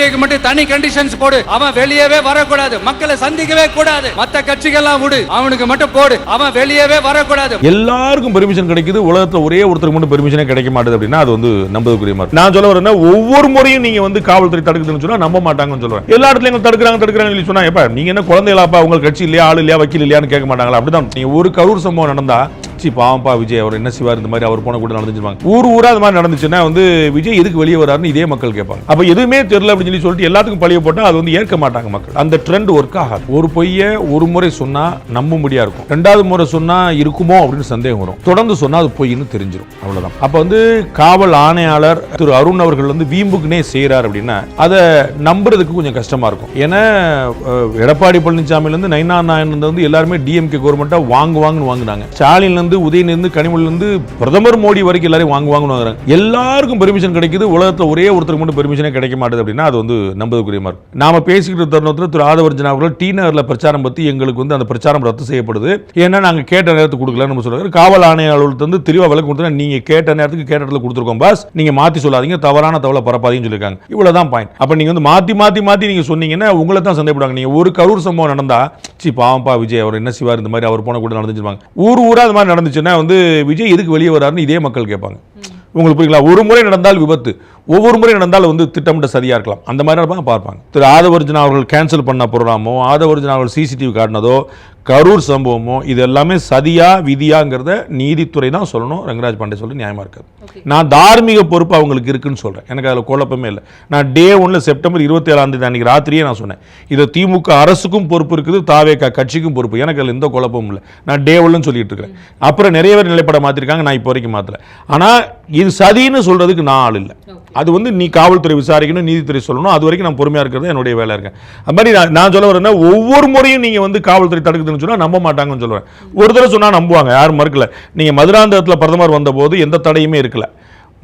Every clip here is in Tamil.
விஜய்க்கு மட்டும் தனி கண்டிஷன்ஸ் போடு, அவன் வெளியவே வரக்கூடாது, மக்களை சந்திக்கவே கூடாது, மத்த கட்சிகள்லாம் விடு, அவனுக்கு மட்டும் போடு, அவன் வெளியவே வரக்கூடாது. எல்லாருக்கும் பெர்மிஷன் கிடைக்குது, உலகத்துல ஒரே ஒருத்தருக்கு மட்டும் பெர்மிஷனே கிடைக்க மாட்டேது அப்படின்னா அது வந்து நம்பதுக்குரிய மாதிரி. நான் சொல்ல வரேன்னா ஒவ்வொரு முறையும் நீங்க வந்து காவல்துறை தடுக்குதுன்னு சொன்னா நம்ப மாட்டாங்கன்னு சொல்றேன். எல்லா இடத்துலயும் தடுக்கிறாங்க சொன்னா எப்ப நீங்க என்ன குழந்தைகளாப்பா, உங்க கட்சி இல்லையா, ஆள் இல்லையா, வக்கீல் இல்லையான்னு கேட்க மாட்டாங்களா? அப்படிதான் நீங்க ஒரு கரூர் சம்பவம் நடந்தா பாவம்பா விஜய் அவர் என்ன செய்வார், இந்த மாதிரி அவர் போன கூட நடந்துச்சுப்பாங்க. ஊரா அது மாதிரி நடந்துச்சுன்னா வந்து விஜய் எதுக்கு வெளியே வராருன்னு இதே மக்கள் கேட்பாங்க. அப்ப எதுவுமே தெரியல அப்படின்னு சொல்லிட்டு எல்லாத்துக்கும் பழிய போட்டா அது வந்து ஏற்க மாட்டாங்க மக்கள். அந்த ட்ரெண்ட் ஒர்க் ஆகாது. ஒரு பொய்ய ஒரு முறை சொன்னா நம்பும்படியா இருக்கும், ரெண்டாவது முறை சொன்னா இருக்குமோ அப்படின்னு சந்தேகம் வரும், தொடர்ந்து சொன்னா அது பொய்ன்னு தெரிஞ்சிடும். அவ்வளவுதான். அப்ப வந்து காவல் ஆணையாளர் திரு அருண் அவர்கள் வந்து வீம்புக்குனே செய்யறாரு அப்படின்னா அதை நம்புறதுக்கு கொஞ்சம் கஷ்டமா இருக்கும். ஏன்னா எடப்பாடி பழனிசாமில இருந்து நைனா நாயன் வந்து எல்லாருமே டிஎம்கே கவர்மெண்டா வாங்குவாங்க. ஸ்டாலின்ல இருந்து உதயநிதி கனிமொழில இருந்து பிரதமர் மோடி வரைக்கும் எல்லாரும் வாங்குறாங்க. எல்லாருக்கும் பெர்மிஷன் கிடைக்குது, உலகத்துல ஒரே ஒருத்தருக்கு மட்டும் பெர்மிஷனே கிடைக்க மாட்டேது அப்படின்னா அது வந்து நம்பதுக்குரிய மாதிரி. நாம பேசிக்கிட்டு தருணத்தில் திரு ஆதவர்ஜன் அவர்கள் டி நகர்ல பிரச்சாரம் பத்தி எங்களுக்கு வந்து அந்த பிரச்சாரம் ரத்து செய்யப்படுது, ஏன்னா நாங்க கேட்ட நேரத்துக்கு கொடுக்கலன்னு நம்ம சொல்றாரு. காவல் ஆணையாளர்கள் வந்து தெளிவா விளக்கம் கொடுத்தா நீங்க கேட்ட நேரத்துக்கு கேட்ட இடத்துல கொடுத்துருக்கோம் பாஸ், நீங்க மாத்தி சொல்லாதீங்க, தவறான தகவலை பரப்பாதீங்கன்னு சொல்லிருக்காங்க. இவ்வளவுதான் பாயிண்ட். அப்ப நீங்க வந்து மாத்தி நீங்க சொன்னீங்கன்னா உங்களை தான் சந்தேகப்படுவாங்க. நீங்க ஒரு கரூர் சம்பவம் நடந்தா பாவம்பா விஜய் அவர் என்ன செய்வார், இந்த மாதிரி அவர் போன கூட நடந்துச்சுப்பாங்க. ஊரா அது மாதிரி நடந்துச்சுன்னா வந்து விஜய் எதுக்கு வெளியே வராருன்னு இதே மக்கள் கேட்பாங்க. உங்களுக்கு புரியுங்களா? ஒரு முறை நடந்தால் விபத்து, ஒவ்வொரு முறை நடந்தால் வந்து திட்டமிட்ட சரியா இருக்கலாம், அந்த மாதிரி பார்ப்பாங்க. திரு ஆதவர்ஜன் அவர்கள் கேன்சல் பண்ண ப்ரோக்ராமோ, ஆதவர்ஜன் அவர்கள் சிசிடிவி காட்டினதோ, கரூர் சம்பவமோ இது எல்லாமே சதியா விதியாங்கிறத நீதித்துறை தான் சொல்லணும். ரங்கராஜ் பாண்டே சொல்லி நியாயமா இருக்காது. நான் தார்மீக பொறுப்பு அவங்களுக்கு இருக்குன்னு சொல்றேன், எனக்கு அதில் குழப்பமே இல்லை. நான் டே 1 செப்டம்பர் 27 அன்னைக்கு ராத்திரியே நான் சொன்னேன், இது திமுக அரசுக்கும் பொறுப்பு இருக்குது, தாவேகா கட்சிக்கும் பொறுப்பு, எனக்கு அதில் எந்த குழப்பமும் இல்லை. நான் டே 1 சொல்லிட்டு இருக்கேன். அப்புறம் நிறைய பேர் நிலைப்பட மாத்திருக்காங்க, நான் இப்போ வரைக்கும் மாத்தல. ஆனா இது சதின்னு சொல்றதுக்கு நான் ஆள் இல்லை. அது வந்து நீ காவல்துறை விசாரிக்கணும், நீதித்துறை சொல்லணும், அது வரைக்கும் நான் பொறுமையா இருக்கிறது என்னுடைய வேலை இருக்கேன். அது மாதிரி நான் சொல்ல வரேன்னா ஒவ்வொரு முறையும் நீங்க வந்து காவல்துறை தடுக்குதுன்னு சொன்னா நம்ப மாட்டாங்கன்னு சொல்றேன். ஒரு தடவை சொன்னா நம்புவாங்க, யாரும் மறுக்கல. நீங்க மதுராந்தகத்தில் பிரதமர் வந்த போது எந்த தடையுமே இருக்கல.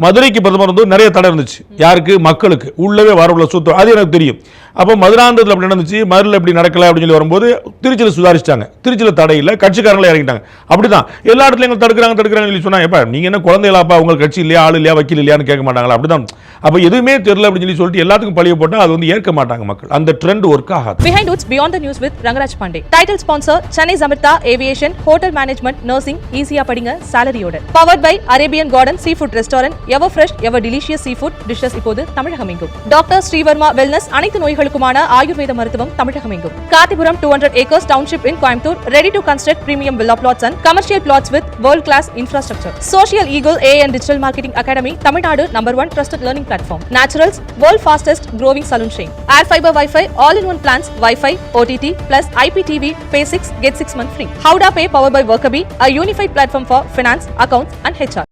மதுரைக்கு பிரதமர் வந்து நிறைய தடை இருந்துச்சு. யாருக்கு? மக்களுக்கு. உள்ளவே வரவுள்ள சுத்தம், அது எனக்கு தெரியும். அப்போ மதுராந்தகத்தில் அப்படி நடந்துச்சு, மதுரையில் எப்படி நடக்கல அப்படின்னு சொல்லி வரும்போது திருச்சியில் சுதாரிச்சிட்டாங்க. திருச்சியில் தடை இல்லை, கட்சிக்காரங்களே இறங்கிட்டாங்க. அப்படிதான் எல்லா இடத்துலையும் எங்களை தடுக்கிறாங்க சொல்லி சொன்னா எப்ப நீங்க என்ன குழந்தைகளாப்பா, உங்க கட்சி இல்லையா, ஆள் இல்லையா, வக்கீல் இல்லையான்னு கேட்க மாட்டாங்களா? அப்படிதான். அப்ப எதுவுமே தெரியல அப்படின்னு சொல்லிட்டு எல்லாத்துக்கும் பழிய போட்டா அது வந்து ஏற்க மாட்டாங்க மக்கள். அந்த ட்ரெண்ட் ஒர்க் ஆகாது. Behind Woods Beyond the News with Rangaraj Pandey. Title sponsor Chennai Zamrita Aviation, Hotel Management, Nursing, ஈஸியா படிங்க சாலரியோட. Powered by Arabian Garden Seafood Restaurant, ever fresh, ever delicious seafood dishes இப்போது தமிழகம் எங்கும். டாக்டர் ஸ்ரீவர்மா வெல்னஸ், அனைத்து நோய்களுக்குமான ஆயுர்வேத மருத்துவம் தமிழகம் எங்கும். காத்திபுரம் 200 acres township in Coimbatore, ready to construct premium villa plots and commercial plots with world class infrastructure. Social Eagle AI and Digital Marketing Academy, Tamil Nadu #1 trusted learning platform. Naturals, world fastest growing salon chain. Air fiber Wi-Fi, all-in-one plans, Wi-Fi, OTT plus IPTV. Pay 6 get 6 months free. Howda Pay powered by Workabi, a unified platform for finance, accounts and HR.